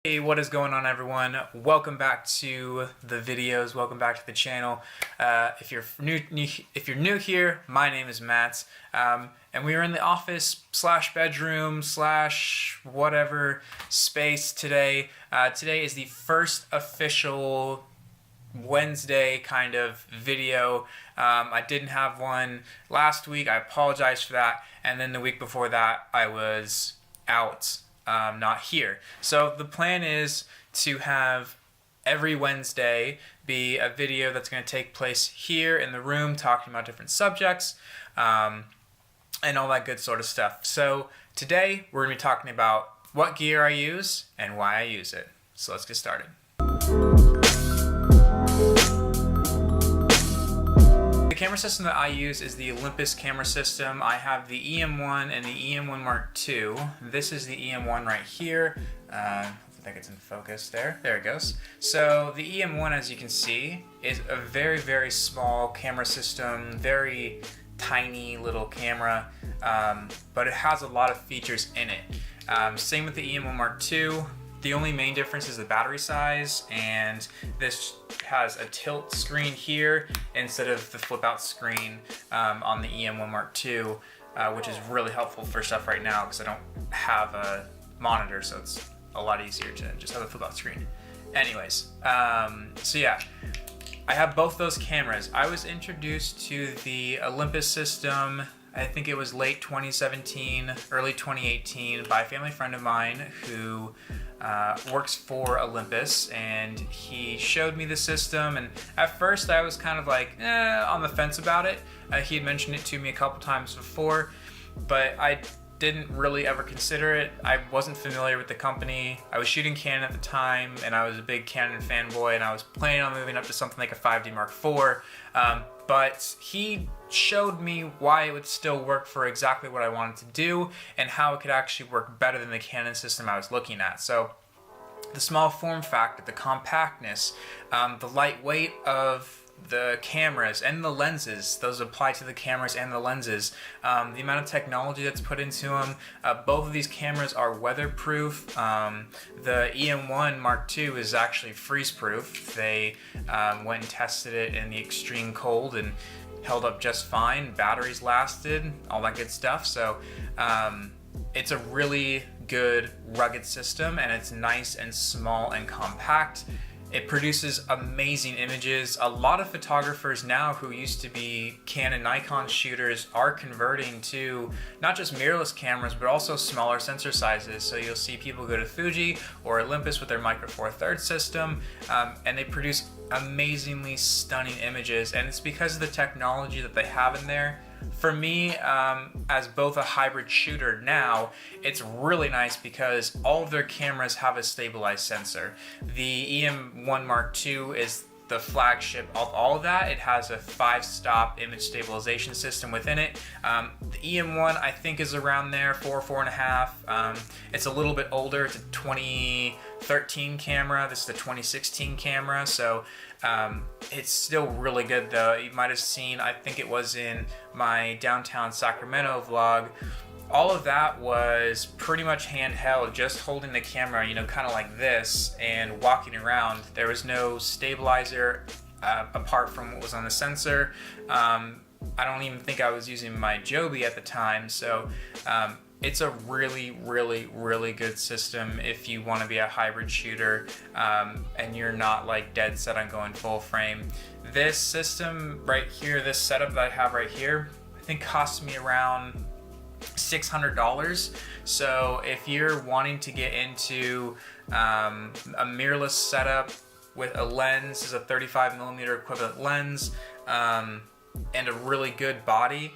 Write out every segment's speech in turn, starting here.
Hey, what is going on, everyone? Welcome back to the videos. Welcome back to the channel. If you're new here, my name is Matt, and we are in the office slash bedroom slash whatever space today. Today is the first official Wednesday kind of video. I didn't have one last week. I apologize for that. And then the week before that, I was out. Not here. So the plan is to have every Wednesday be a video that's going to take place here in the room talking about different subjects and all that good sort of stuff. So today we're going to be talking about what gear I use and why I use it. So let's get started. The camera system that I use is the Olympus camera system. I have the EM1 and the EM1 Mark II. This is the EM1 right here. I think it's in focus there. There it goes. So the EM1, as you can see, is a very, very small camera system, very tiny little camera, but it has a lot of features in it. Same with the EM1 Mark II. The only main difference is the battery size, and this has a tilt screen here instead of the flip out screen on the EM1 Mark II, which is really helpful for stuff right now because I don't have a monitor, so it's a lot easier to just have a flip out screen. Anyways, so yeah, I have both those cameras. I was introduced to the Olympus system, I think it was late 2017, early 2018, by a family friend of mine who works for Olympus, and he showed me the system, and at first I was kind of like on the fence about it. He had mentioned it to me a couple times before, but I didn't really ever consider it. I wasn't familiar with the company. I was shooting Canon at the time, and I was a big Canon fanboy, and I was planning on moving up to something like a 5D Mark IV, but he showed me why it would still work for exactly what I wanted to do and how it could actually work better than the Canon system I was looking at. So the small form factor, the compactness, the lightweight of the cameras and the lenses, those apply to the cameras and the lenses, the amount of technology that's put into them. Both of these cameras are weatherproof. The EM1 Mark II is actually freeze proof. They went and tested it in the extreme cold and held up just fine. Batteries lasted, all that good stuff. So it's a really good rugged system, and it's nice and small and compact. It produces amazing images. A lot of photographers now who used to be Canon, Nikon shooters are converting to not just mirrorless cameras, but also smaller sensor sizes. So you'll see people go to Fuji or Olympus with their Micro Four Thirds system, and they produce amazingly stunning images. And it's because of the technology that they have in there. For me, as both a hybrid shooter now, it's really nice because all of their cameras have a stabilized sensor. The EM1 Mark II is the flagship of all of that. It has a 5-stop image stabilization system within it. The EM1 I think is around there, 4.5. It's a little bit older. It's a 2013 camera. This is the 2016 camera, so it's still really good though. You might have seen, I think it was in my downtown Sacramento vlog, all of that was pretty much handheld, just holding the camera, you know, kind of like this and walking around. There was no stabilizer apart from what was on the sensor. I don't even think I was using my Joby at the time, so it's a really, really, really good system if you want to be a hybrid shooter and you're not like dead set on going full frame. This system right here, this setup that I have right here, I think cost me around $600. So if you're wanting to get into a mirrorless setup with a lens, is a 35mm equivalent lens, and a really good body,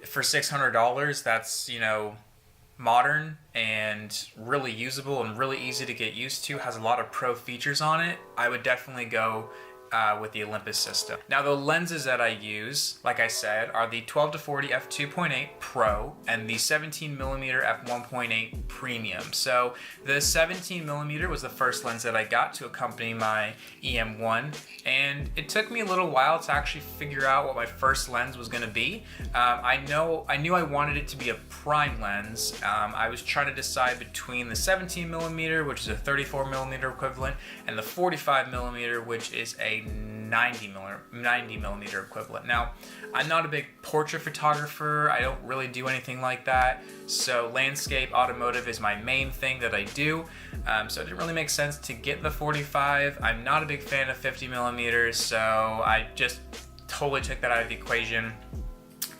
for $600, that's, you know, modern and really usable and really easy to get used to, has a lot of pro features on it, I would definitely go with the Olympus system. Now the lenses that I use, like I said, are the 12-40 f2.8 Pro and the 17mm f1.8 Premium. So the 17mm was the first lens that I got to accompany my EM1, and it took me a little while to actually figure out what my first lens was going to be. I knew I wanted it to be a prime lens. I was trying to decide between the 17mm, which is a 34mm equivalent, and the 45mm, which is a 90mm equivalent. Now, I'm not a big portrait photographer. I don't really do anything like that. So landscape, automotive is my main thing that I do. So it didn't really make sense to get the 45. I'm not a big fan of 50mm, so I just totally took that out of the equation.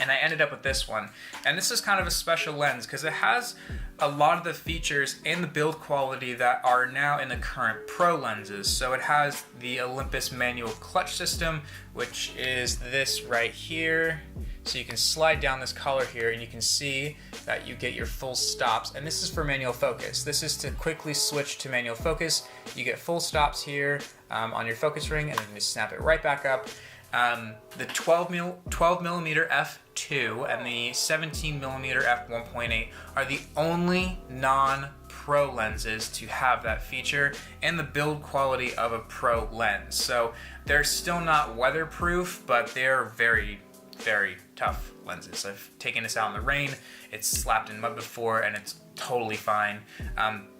And I ended up with this one. And this is kind of a special lens because it has a lot of the features and the build quality that are now in the current Pro lenses. So it has the Olympus manual clutch system, which is this right here. So you can slide down this collar here and you can see that you get your full stops. And this is for manual focus. This is to quickly switch to manual focus. You get full stops here on your focus ring, and then you just snap it right back up. The 12mm f2 and the 17mm f1.8 are the only non-Pro lenses to have that feature and the build quality of a Pro lens. So they're still not weatherproof, but they're very, very tough lenses. I've taken this out in the rain, it's slapped in mud before, and it's totally fine.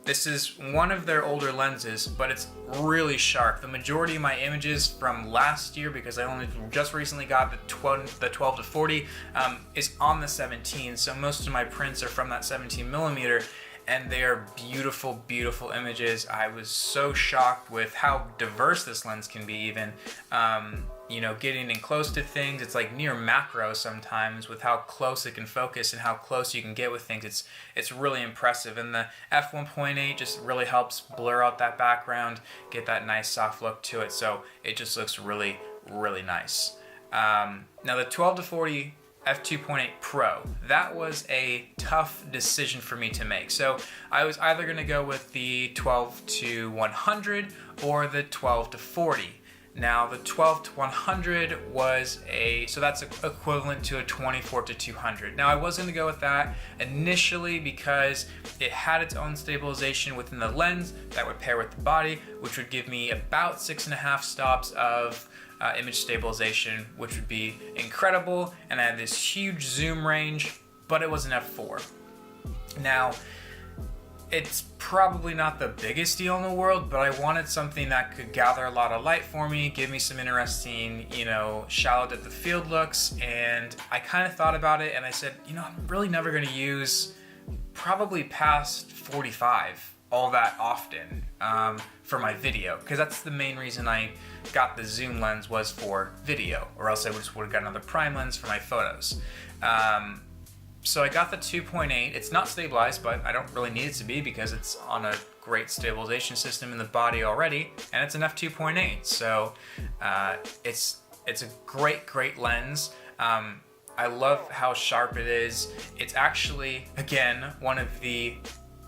This is one of their older lenses, but it's really sharp. The majority of my images from last year, because I only just recently got the 12-40, is on the 17, so most of my prints are from that 17mm, and they are beautiful, beautiful images. I was so shocked with how diverse this lens can be even. You know, getting in close to things, it's like near macro sometimes with how close it can focus and how close you can get with things. It's really impressive, and the f1.8 just really helps blur out that background, get that nice soft look to it, so it just looks really, really nice. Now the 12-40 f2.8 Pro, that was a tough decision for me to make. So I was either going to go with the 12-100 or the 12-40. Now the 12-100 was so that's equivalent to a 24-200. Now I was going to go with that initially because it had its own stabilization within the lens that would pair with the body, which would give me about 6.5 stops of image stabilization, which would be incredible, and I had this huge zoom range, but it was an f4. Now, it's probably not the biggest deal in the world, but I wanted something that could gather a lot of light for me, give me some interesting, shallow depth of field looks, and I kind of thought about it, and I said, I'm really never going to use probably past 45 all that often for my video, because that's the main reason I got the zoom lens was for video, or else I just would have got another prime lens for my photos. So I got the 2.8. It's not stabilized, but I don't really need it to be because it's on a great stabilization system in the body already, and it's an f2.8. So it's a great lens. I love how sharp it is. It's actually, again,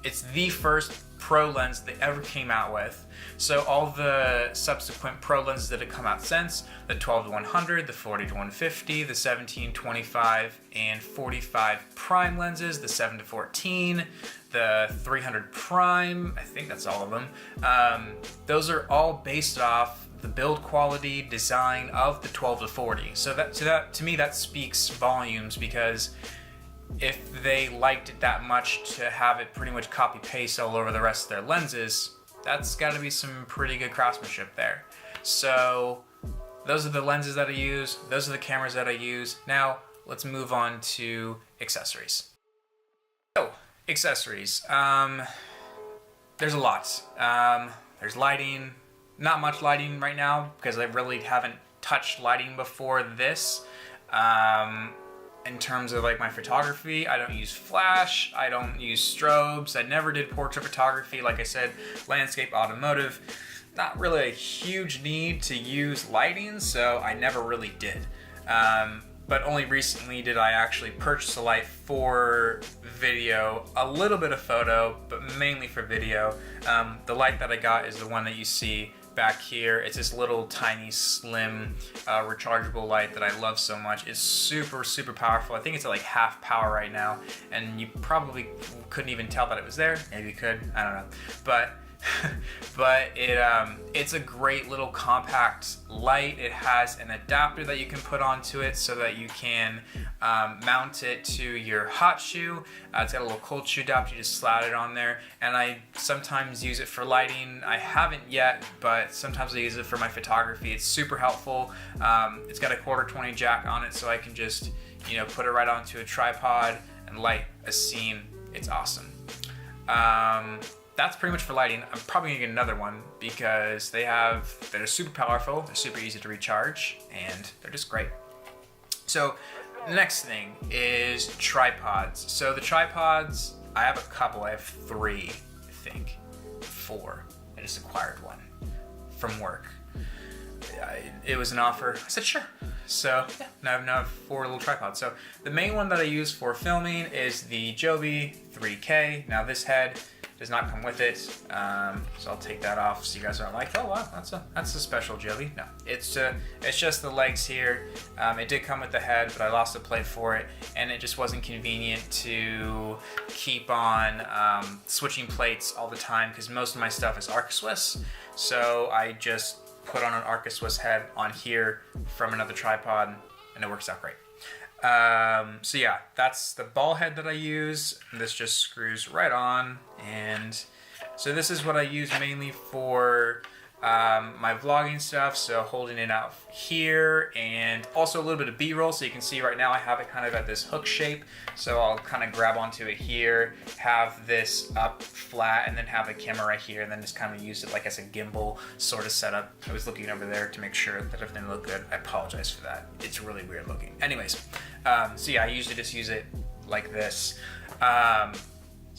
it's the first Pro lens they ever came out with. So all the subsequent Pro lenses that have come out since, the 12-100, the 40-150, the 17-25 and 45 prime lenses, the 7-14, the 300 prime, I think that's all of them. Those are all based off the build quality, design of the 12-40. So to me that speaks volumes, because if they liked it that much to have it pretty much copy paste all over the rest of their lenses, that's got to be some pretty good craftsmanship there. So those are the lenses that I use, those are the cameras that I use. Now let's move on to accessories. So accessories, there's a lot. There's lighting, not much lighting right now because I really haven't touched lighting before this. In terms of like my photography, I don't use flash, I don't use strobes, I never did portrait photography. Like I said, landscape, automotive, not really a huge need to use lighting, so I never really did. But only recently did I actually purchase a light for video, a little bit of photo, but mainly for video. The light that I got is the one that you see back here. It's this little tiny slim rechargeable light that I love so much. It's super, super powerful. I think it's at like half power right now, and you probably couldn't even tell that it was there. Maybe you could, I don't know. But it's a great little compact light. It has an adapter that you can put onto it so that you can mount it to your hot shoe. It's got a little cold shoe adapter. You just slide it on there, and I sometimes use it for lighting. I haven't yet, but sometimes I use it for my photography. It's super helpful. It's got a 1/4-20 jack on it, so I can just put it right onto a tripod and light a scene. It's awesome. That's pretty much for lighting. I'm probably gonna get another one because they're super powerful, they're super easy to recharge, and they're just great. So the next thing is tripods. So the tripods, I have a couple. I have 3, I think, 4. I just acquired one from work. It was an offer. I said sure. So yeah, now I have 4 little tripods. So the main one that I use for filming is the Joby 3K. Now this head does not come with it, so I'll take that off so you guys aren't like, oh wow, that's a special Joby. No, it's just the legs here. It did come with the head, but I lost a plate for it, and it just wasn't convenient to keep on switching plates all the time because most of my stuff is Arca Swiss. So I just put on an Arca Swiss head on here from another tripod, and it works out great. So yeah, that's the ball head that I use. This just screws right on, and so this is what I use mainly for my vlogging stuff, so holding it out here, and also a little bit of B-roll. So you can see right now I have it kind of at this hook shape, so I'll kind of grab onto it here, have this up flat, and then have a camera right here, and then just kind of use it like as a gimbal sort of setup. I was looking over there to make sure that everything looked good. I apologize for that. It's really weird looking. Anyways, so yeah, I usually just use it like this. So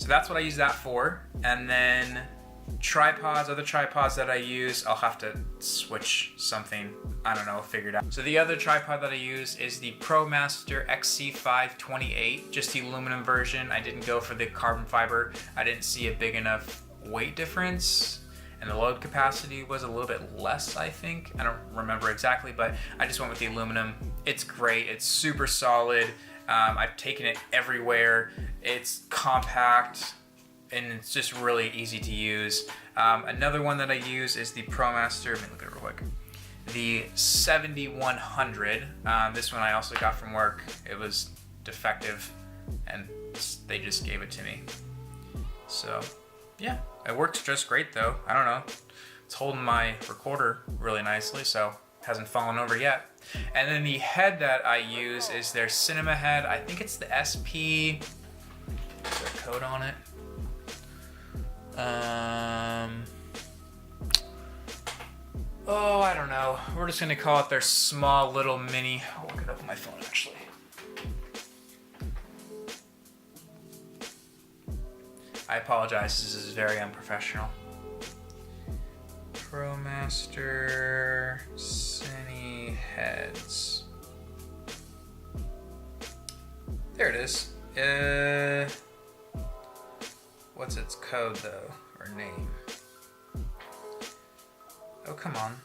that's what I use that for, and then other tripods that I use, I'll have to switch something, I don't know, figure it out. So the other tripod that I use is the ProMaster XC528, just the aluminum version. I didn't go for the carbon fiber. I didn't see a big enough weight difference, and the load capacity was a little bit less, I think. I don't remember exactly, but I just went with the aluminum. It's great, it's super solid. I've taken it everywhere. It's compact, and it's just really easy to use. Another one that I use is the ProMaster, let me look at it real quick. The 7100. This one I also got from work. It was defective, and they just gave it to me. So yeah, it works just great though. I don't know. It's holding my recorder really nicely, so it hasn't fallen over yet. And then the head that I use is their Cinema head. I think it's the SP, is there a code on it? Oh, I don't know. We're just gonna call it their small little mini. I'll look it up on my phone actually. I apologize, this is very unprofessional. ProMaster Cine heads. There it is. What's its code though, or name? Oh, come on.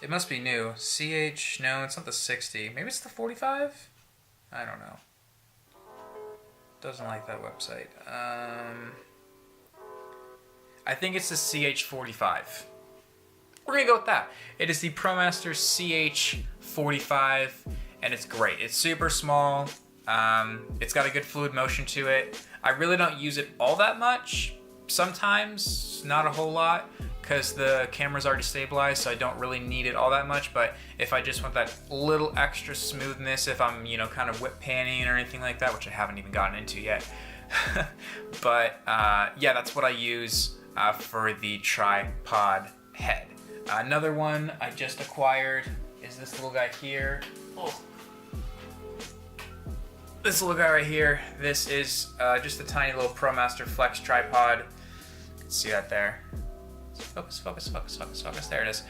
It must be new. CH, no, it's not the 60. Maybe it's the 45? I don't know. Doesn't like that website. I think it's the CH45. We're gonna go with that. It is the ProMaster CH45, and it's great. It's super small. It's got a good fluid motion to it. I really don't use it all that much. Sometimes, not a whole lot, because the camera's already stabilized, so I don't really need it all that much. But if I just want that little extra smoothness, if I'm, kind of whip panning or anything like that, which I haven't even gotten into yet. But yeah, that's what I use for the tripod head. Another one I just acquired is this little guy here. Oh. This little guy right here. This is just a tiny little ProMaster Flex tripod. You can see that there. Focus, focus, focus, focus, focus. There it is.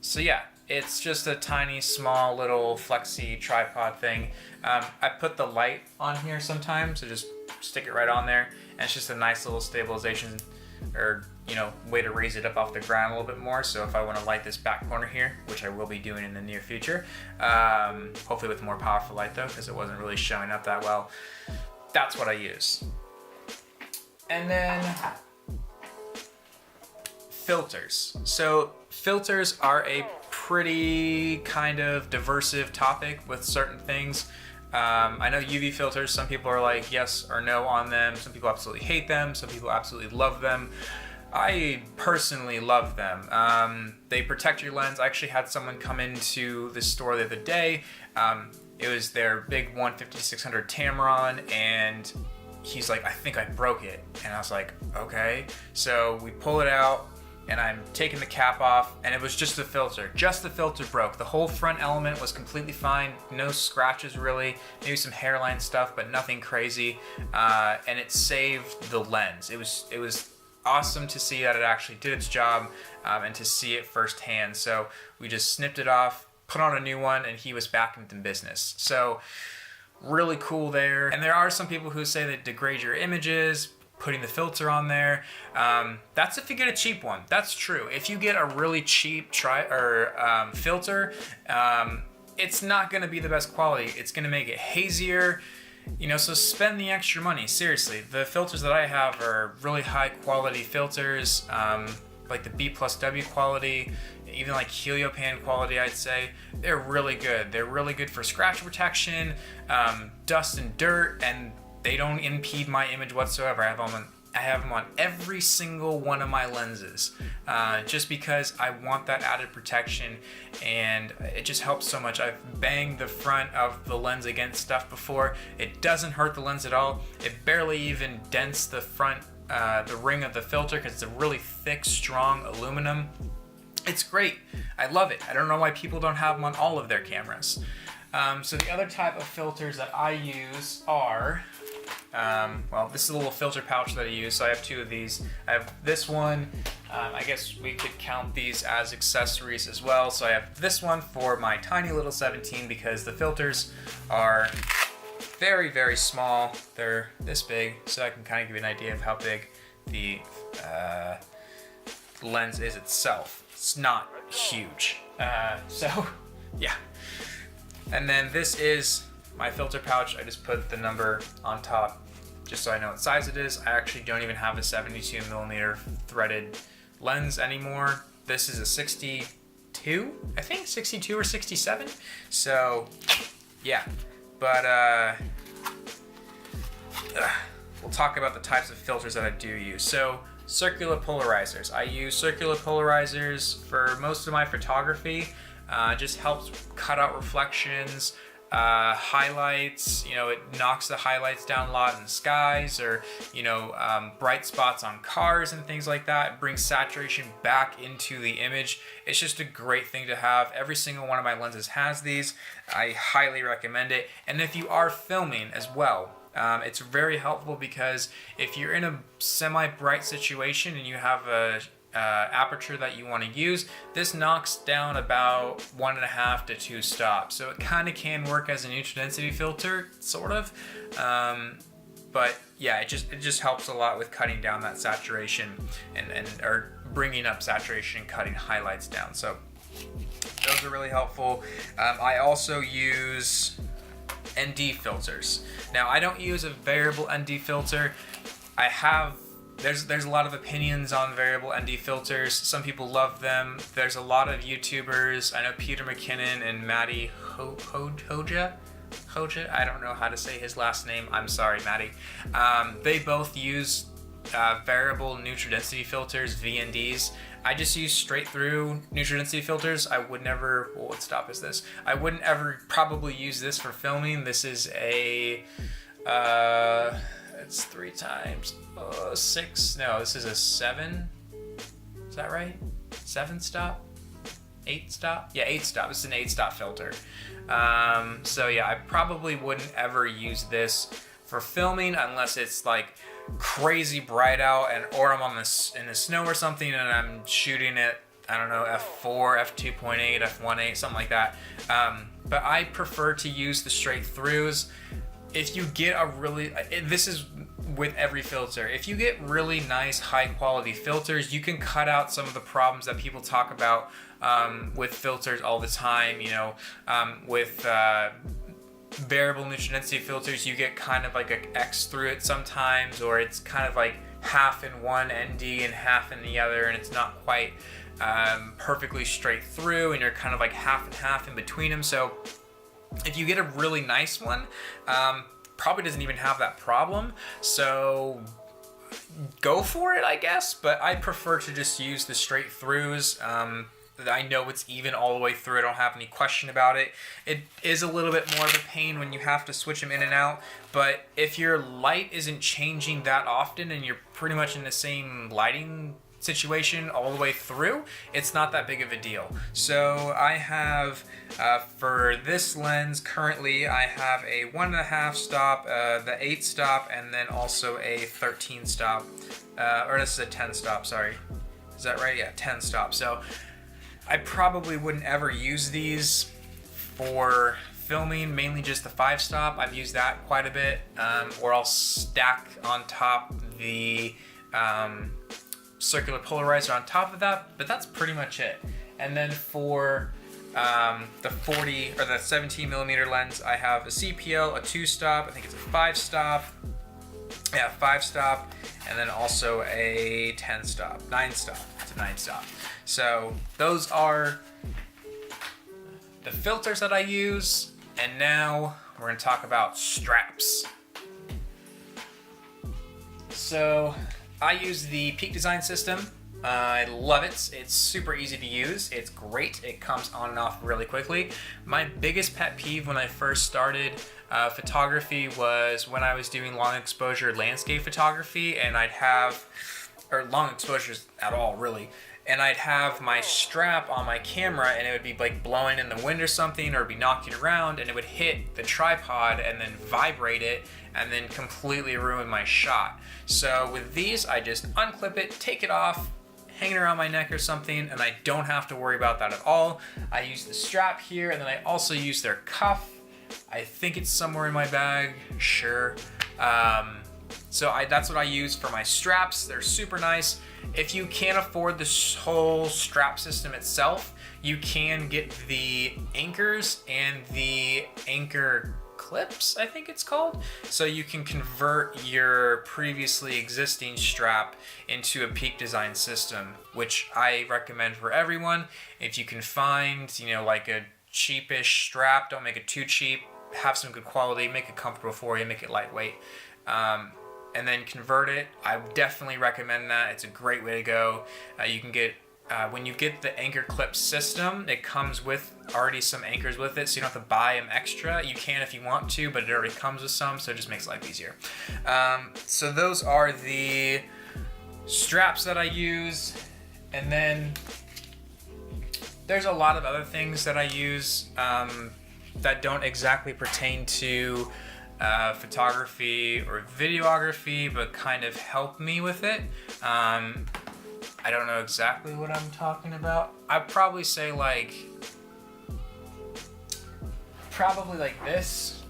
So yeah, it's just a tiny, small, little flexy tripod thing. I put the light on here sometimes, so just stick it right on there, and it's just a nice little stabilization or way to raise it up off the ground a little bit more. So if I want to light this back corner here, which I will be doing in the near future, hopefully with a more powerful light though, because it wasn't really showing up that well, that's what I use. And then filters. So filters are a pretty kind of diversive topic with certain things. I know UV filters, some people are like yes or no on them. Some people absolutely hate them. Some people absolutely love them. I personally love them. They protect your lens. I actually had someone come into the store the other day. It was their big 150-600 Tamron, and he's like, I think I broke it. And I was like, okay. So we pull it out, and I'm taking the cap off, and it was just the filter. Just the filter broke. The whole front element was completely fine. No scratches really. Maybe some hairline stuff, but nothing crazy. And it saved the lens. It was awesome to see that it actually did its job, and to see it firsthand. So we just snipped it off, put on a new one, and he was back into business. So really cool there. And there are some people who say that degrade your images, putting the filter on there. That's if you get a cheap one. That's true. If you get a really cheap filter, it's not going to be the best quality. It's going to make it hazier. So spend the extra money. Seriously, the filters that I have are really high quality filters, like the B+W quality, even like Heliopan quality, I'd say. They're really good. They're really good for scratch protection, dust and dirt, and they don't impede my image whatsoever. I have them on every single one of my lenses, just because I want that added protection, and it just helps so much. I've banged the front of the lens against stuff before. It doesn't hurt the lens at all. It barely even dents the front, the ring of the filter, because it's a really thick, strong aluminum. It's great. I love it. I don't know why people don't have them on all of their cameras. So the other type of filters that I use are, this is a little filter pouch that I use. So I have two of these. I have this one. I guess we could count these as accessories as well. So I have this one for my tiny little 17, because the filters are very, very small. They're this big, so I can kind of give you an idea of how big the lens is itself. It's not huge. So yeah. And then this is my filter pouch. I just put the number on top just so I know what size it is. I actually don't even have a 72mm threaded lens anymore. This is a 62, I think 62 or 67. So yeah, but we'll talk about the types of filters that I do use. So circular polarizers. I use circular polarizers for most of my photography. Just helps cut out reflections, highlights. It knocks the highlights down a lot in the skies, or bright spots on cars and things like that. It brings saturation back into the image. It's just a great thing to have. Every single one of my lenses has these. I highly recommend it. And if you are filming as well, it's very helpful, because if you're in a semi-bright situation and you have a aperture that you want to use, this knocks down about 1.5 to 2 stops. So it kind of can work as a neutral density filter, sort of. But yeah, it just helps a lot with cutting down that saturation or bringing up saturation and cutting highlights down. So those are really helpful. I also use ND filters. Now, I don't use a variable ND filter. There's a lot of opinions on variable ND filters. Some people love them. There's a lot of YouTubers. I know Peter McKinnon and Matty Hoja. I don't know how to say his last name. I'm sorry, Matty. They both use variable neutral density filters, VNDs. I just use straight through neutral density filters. I would never, what stop is this? I wouldn't ever probably use this for filming. This is a, it's 3 times 6. No, this is a 7. Is that right? 7 stop? 8 stop? Yeah, 8 stop. This is an 8 stop filter. So yeah, I probably wouldn't ever use this for filming unless it's like crazy bright out, or I'm in the snow or something and I'm shooting at, I don't know, f4, f2.8, f1.8, something like that. But I prefer to use the straight throughs. if you get a really, this is with every filter, if you get really nice high quality filters, you can cut out some of the problems that people talk about with filters all the time. You know, with variable nutrient density filters, you get kind of like an X through it sometimes, or it's kind of like half in one ND and half in the other, and it's not quite perfectly straight through, and you're kind of like half and half in between them. So if you get a really nice one, probably doesn't even have that problem, so go for it, I guess. But I prefer to just use the straight throughs. I know it's even all the way through. I don't have any question about it. It is a little bit more of a pain when you have to switch them in and out, but if your light isn't changing that often and you're pretty much in the same lighting situation all the way through, it's not that big of a deal. So I have, for this lens currently, I have a 1.5 stop, the 8 stop, and then also a 13 stop, or this is a 10 stop, sorry. Is that right? Yeah, 10 stop. So I probably wouldn't ever use these for filming, mainly just the 5 stop. I've used that quite a bit, or I'll stack on top the circular polarizer on top of that, but that's pretty much it. And then for the 40 or the 17 millimeter lens, I have a CPL, a 2 stop, I think it's a 5 stop, yeah, 5 stop, and then also a 10 stop, 9 stop, it's a 9 stop. So those are the filters that I use, and now we're going to talk about straps. So I use the Peak Design system. I love it. It's super easy to use. It's great. It comes on and off really quickly. My biggest pet peeve when I first started photography was when I was doing long exposure landscape photography, and I'd have, or long exposures at all really, and I'd have my strap on my camera and it would be like blowing in the wind or something, or be knocking around, and it would hit the tripod and then vibrate it and then completely ruin my shot. So with these, I just unclip it, take it off, hang it around my neck or something, and I don't have to worry about that at all. I use the strap here, and then I also use their cuff. I think it's somewhere in my bag, sure. So that's what I use for my straps. They're super nice. If you can't afford this whole strap system itself, you can get the anchors and the anchor clips, I think it's called. So you can convert your previously existing strap into a Peak Design system, which I recommend for everyone. If you can find, you know, like a cheapish strap, don't make it too cheap, have some good quality, make it comfortable for you, make it lightweight. And then convert it. I definitely recommend that. It's a great way to go. You can get, when you get the anchor clip system, it comes with already some anchors with it, so you don't have to buy them extra. You can if you want to, but it already comes with some, so it just makes life easier. So those are the straps that I use. And then there's a lot of other things that I use that don't exactly pertain to photography or videography, but kind of help me with it. I don't know exactly what I'm talking about. I'd probably say probably like this.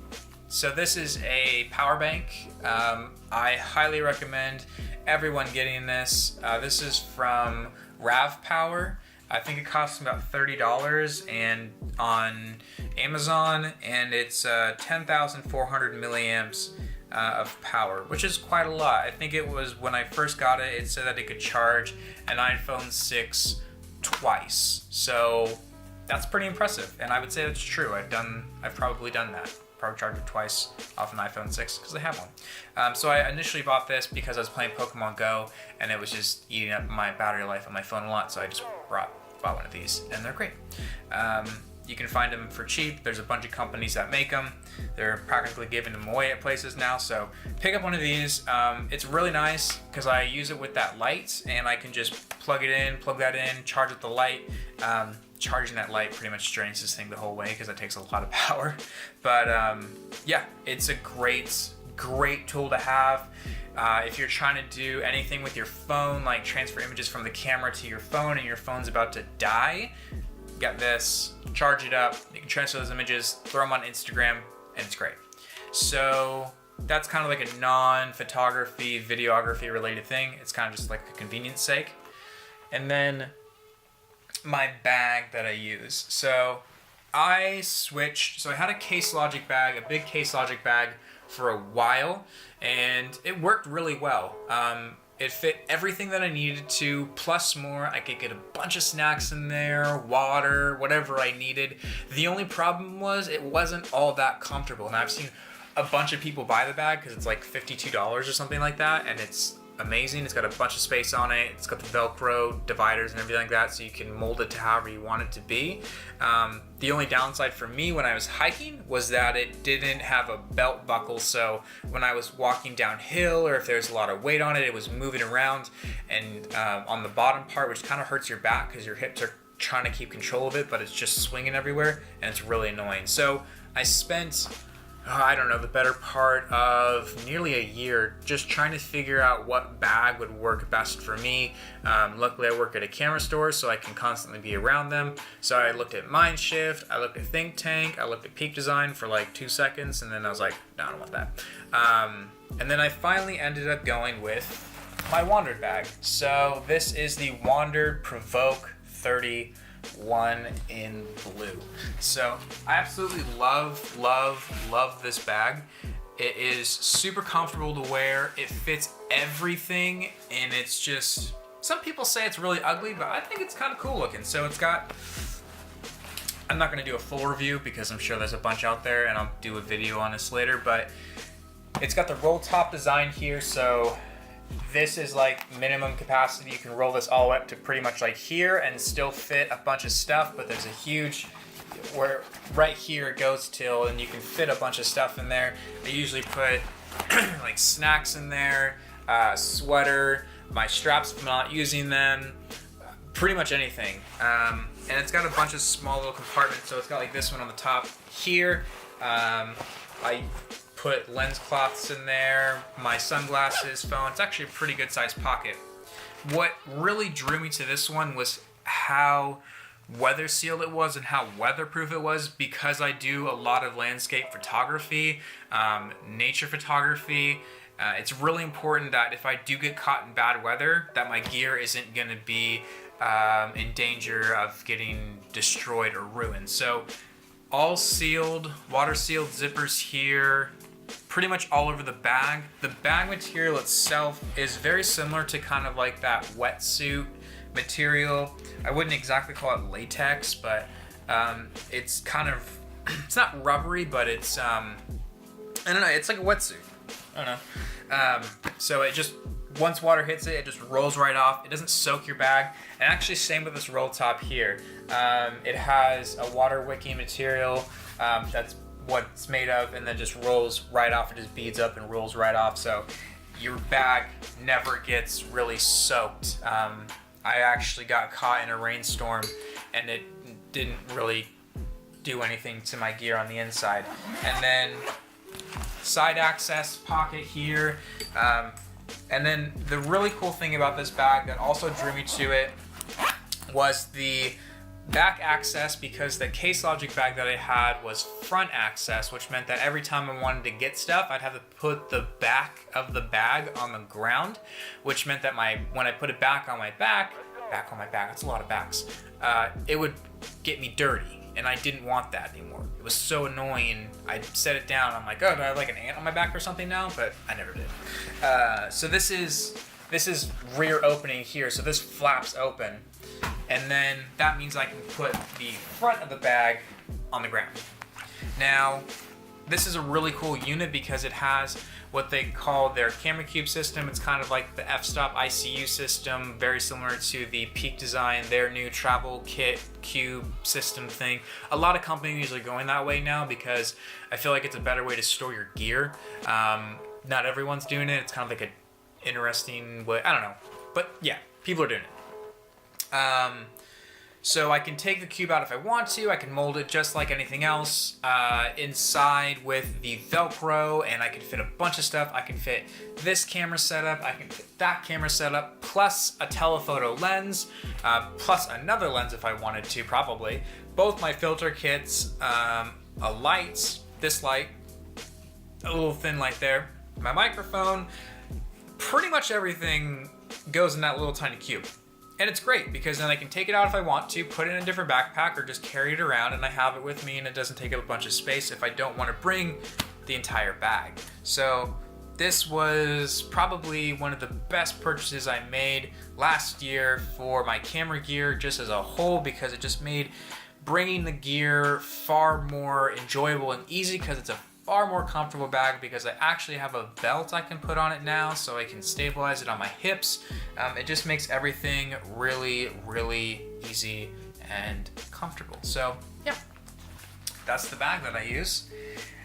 So this is a power bank. I highly recommend everyone getting this. This is from Rav Power. I think it costs about $30 and on Amazon, and it's 10,400 milliamps of power, which is quite a lot. I think it was, when I first got it, it said that it could charge an iPhone 6 twice. So that's pretty impressive, and I would say that's true. I've probably done that. Probably charged it twice off an iPhone 6 because I have one. So I initially bought this because I was playing Pokemon Go and it was just eating up my battery life on my phone a lot, so I just bought one of these, and they're great. You can find them for cheap. There's a bunch of companies that make them. They're practically giving them away at places now, so pick up one of these. It's really nice because I use it with that light, and I can just plug that in, charge with the light. Charging that light pretty much drains this thing the whole way because it takes a lot of power. But yeah, it's a great tool to have. If you're trying to do anything with your phone, like transfer images from the camera to your phone and your phone's about to die, get this, charge it up, you can transfer those images, throw them on Instagram, and it's great. So that's kind of like a non-photography, videography related thing. It's kind of just like a convenience sake. And then my bag that I use. So I switched, so I had a Case Logic bag, a big Case Logic bag for a while, and it worked really well. It fit everything that I needed to, plus more. I could get a bunch of snacks in there, water, whatever I needed. The only problem was it wasn't all that comfortable. Now I've seen a bunch of people buy the bag because it's like $52 or something like that, and it's amazing. It's got a bunch of space on it. It's got the Velcro dividers and everything like that, so you can mold it to however you want it to be. The only downside for me when I was hiking was that it didn't have a belt buckle, so when I was walking downhill or if there's a lot of weight on it, it was moving around, and on the bottom part, which kind of hurts your back because your hips are trying to keep control of it, but it's just swinging everywhere, and it's really annoying. So I spent, I don't know, the better part of nearly a year just trying to figure out what bag would work best for me. Luckily, I work at a camera store, so I can constantly be around them. So I looked at Mindshift, I looked at Think Tank, I looked at Peak Design for like 2 seconds, and then I was like, no, I don't want that. And then I finally ended up going with my Wandered bag. So this is the Wandered Provoke 31 in blue. So I absolutely love this bag. It is super comfortable to wear. It fits everything, and it's just, some people say it's really ugly, but I think it's kind of cool looking. So it's got, I'm not going to do a full review because I'm sure there's a bunch out there, and I'll do a video on this later, but it's got the roll top design here. So this is like minimum capacity. You can roll this all up to pretty much like here and still fit a bunch of stuff, but there's a huge, where right here it goes till, and you can fit a bunch of stuff in there. I usually put like snacks in there, sweater, my straps if I'm not using them, pretty much anything. And it's got a bunch of small little compartments. So it's got like this one on the top here. I put lens cloths in there, my sunglasses, phone. It's actually a pretty good sized pocket. What really drew me to this one was how weather sealed it was and how weatherproof it was, because I do a lot of landscape photography, nature photography. It's really important that if I do get caught in bad weather, that my gear isn't going to be in danger of getting destroyed or ruined. So all sealed, water sealed zippers here, pretty much all over the bag. The bag material itself is very similar to kind of like that wetsuit material. I wouldn't exactly call it latex, but it's kind of, it's not rubbery, but it's, I don't know, it's like a wetsuit. I don't know. So it just, once water hits it, it just rolls right off. It doesn't soak your bag. And actually, same with this roll top here. It has a water wicking material that's what it's made of, and then just rolls right off. It just beads up and rolls right off. So your bag never gets really soaked. I actually got caught in a rainstorm, and it didn't really do anything to my gear on the inside. And then side access pocket here. And then the really cool thing about this bag that also drew me to it was the back access, because the Case Logic bag that I had was front access, which meant that every time I wanted to get stuff, I'd have to put the back of the bag on the ground, which meant that when I put it back on my back, that's a lot of backs, it would get me dirty, and I didn't want that anymore. It was so annoying. I set it down, I'm like, oh, do I have like an ant on my back or something now? But I never did. So this is rear opening here, so this flaps open, and then that means I can put the front of the bag on the ground. Now, this is a really cool unit because it has what they call their camera cube system. It's kind of like the f-stop ICU system, very similar to the Peak Design, their new travel kit cube system thing. A lot of companies are going that way now because I feel like it's a better way to store your gear. Not everyone's doing it. It's kind of like an interesting way. I don't know. But yeah, people are doing it. So I can take the cube out if I want to. I can mold it just like anything else inside with the Velcro, and I can fit a bunch of stuff. I can fit this camera setup, I can fit that camera setup, plus a telephoto lens, plus another lens if I wanted to, probably. Both my filter kits, a light, this light, a little thin light there. My microphone, pretty much everything goes in that little tiny cube. And it's great because then I can take it out if I want to, put it in a different backpack, or just carry it around and I have it with me and it doesn't take up a bunch of space if I don't want to bring the entire bag. So this was probably one of the best purchases I made last year for my camera gear just as a whole, because it just made bringing the gear far more enjoyable and easy, because it's a far more comfortable bag, because I actually have a belt I can put on it now so I can stabilize it on my hips. It just makes everything really, really easy and comfortable. So yeah, that's the bag that I use.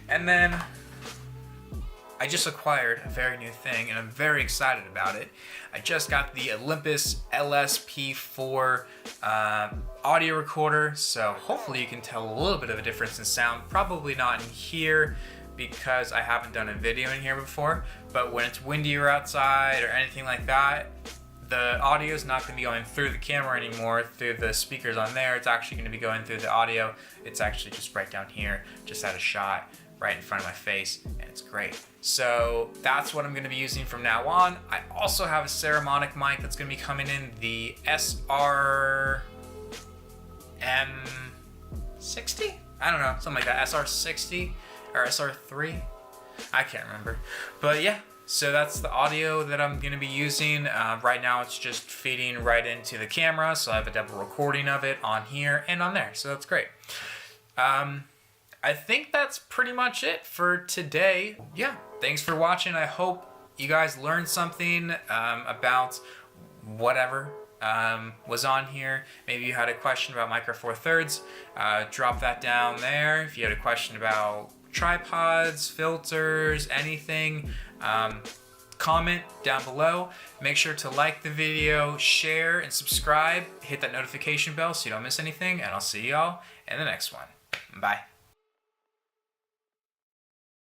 And then I just acquired a very new thing and I'm very excited about it. I just got the Olympus LSP4 audio recorder, so hopefully you can tell a little bit of a difference in sound. Probably not in here because I haven't done a video in here before, but when it's windier outside or anything like that, the audio is not going to be going through the camera anymore, through the speakers on there. It's actually going to be going through the audio. It's actually just right down here, just at a shot right in front of my face, and it's great. So that's what I'm going to be using from now on. I also have a Saramonic mic that's going to be coming in, the SRM60? I don't know, something like that, SR60 or SR3? I can't remember. But yeah, so that's the audio that I'm going to be using. Right now it's just feeding right into the camera, so I have a double recording of it on here and on there, so that's great. I think that's pretty much it for today. Yeah, thanks for watching. I hope you guys learned something about whatever was on here. Maybe you had a question about Micro Four Thirds. Drop that down there. If you had a question about tripods, filters, anything, comment down below. Make sure to like the video, share, and subscribe. Hit that notification bell so you don't miss anything, and I'll see y'all in the next one. Bye.